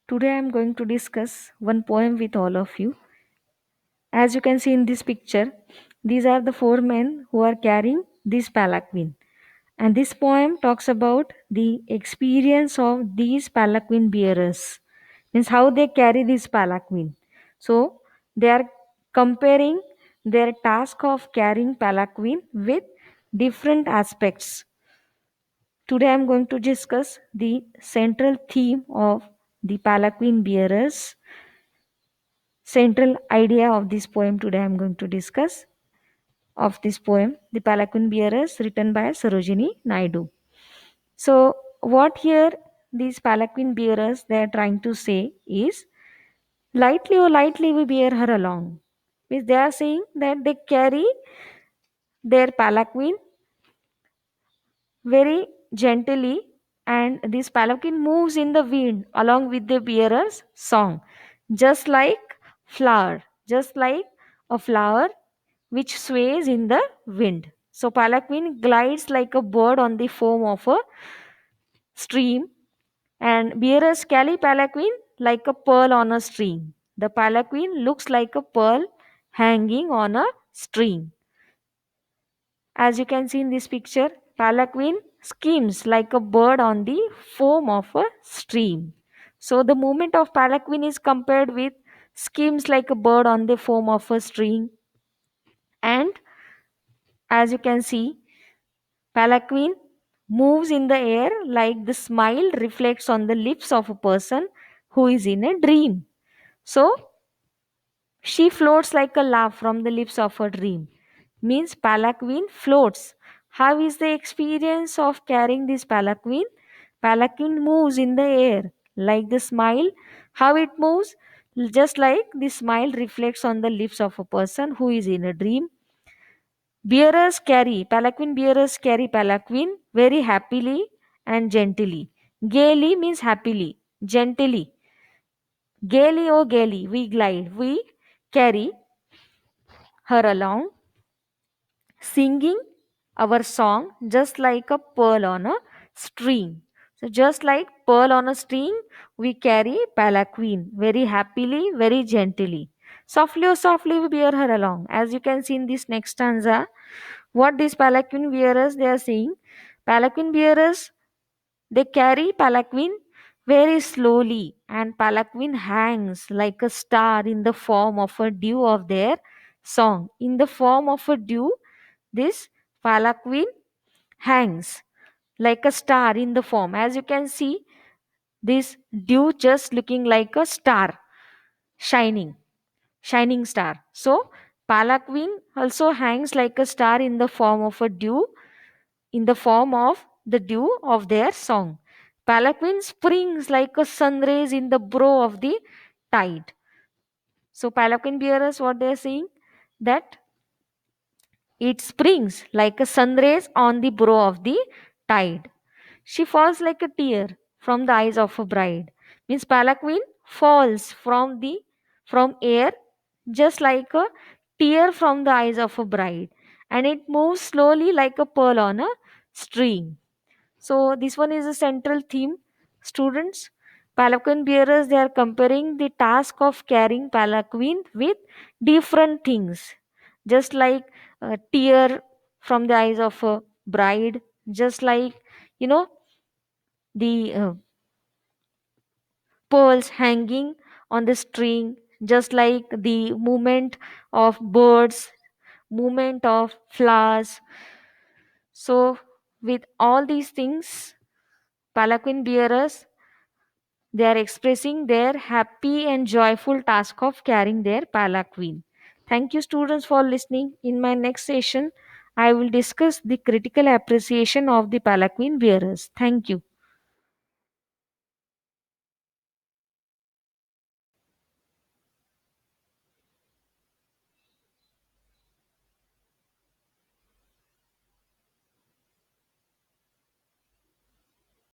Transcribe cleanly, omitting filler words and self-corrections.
Today I am going to discuss one poem with all of you. As you can see in this picture, these are the four men who are carrying this palanquin. And this poem talks about the experience of these palanquin bearers, means how they carry this palanquin. So they are comparing their task of carrying palanquin with different aspects. Today I am going to discuss the central theme of the palanquin bearers. Central idea of this poem today I am going to discuss of this poem, The Palanquin Bearers, written by Sarojini Naidu. So, what here these palanquin bearers they are trying to say is, lightly or lightly we bear her along. Means they are saying that they carry their palanquin very gently, and this palanquin moves in the wind along with the bearer's song, just like just like a flower which sways in the wind. So palanquin glides like a bird on the foam of a stream, and bearers carry palanquin like a pearl on a string. The palanquin looks like a pearl hanging on a string. As you can see in this picture, palanquin skims like a bird on the foam of a stream. So the movement of palanquin is compared with skims like a bird on the foam of a stream. And as you can see, palanquin moves in the air like the smile reflects on the lips of a person who is in a dream. So she floats like a laugh from the lips of her dream. Means palanquin floats. How is the experience of carrying this palanquin? Palanquin moves in the air like the smile. How it moves? Just like the smile reflects on the lips of a person who is in a dream. Palanquin bearers carry palanquin very happily and gently. Gaily means happily, gently. Gaily, oh gaily, we glide, we carry her along, singing our song just like a pearl on a string. So, just like pearl on a string, we carry palanquin very happily, very gently. Softly, oh softly, we bear her along. As you can see in this next stanza, what these palanquin bearers they are saying, palanquin bearers they carry palanquin very slowly, and palanquin hangs like a star in the form of a dew of their song. In the form of a dew, this palanquin hangs like a star in the form. As you can see, this dew just looking like a star, shining, shining star. So, palanquin also hangs like a star in the form of a dew, in the form of the dew of their song. Palanquin springs like a sun rays in the brow of the tide. So, palanquin bearers, what they are saying, that it springs like a sun rays on the brow of the tide. She falls like a tear from the eyes of a bride. Means palanquin falls from air just like a tear from the eyes of a bride, and it moves slowly like a pearl on a string. So this one is a central theme. Students, palanquin bearers they are comparing the task of carrying palanquin with different things, just like a tear from the eyes of a bride, just like you know the pearls hanging on the string, just like the movement of birds, movement of flowers. So with all these things, palanquin bearers they are expressing their happy and joyful task of carrying their palanquin. Thank you, students, for listening. In my next session, I will discuss the critical appreciation of the palanquin bearers. Thank you.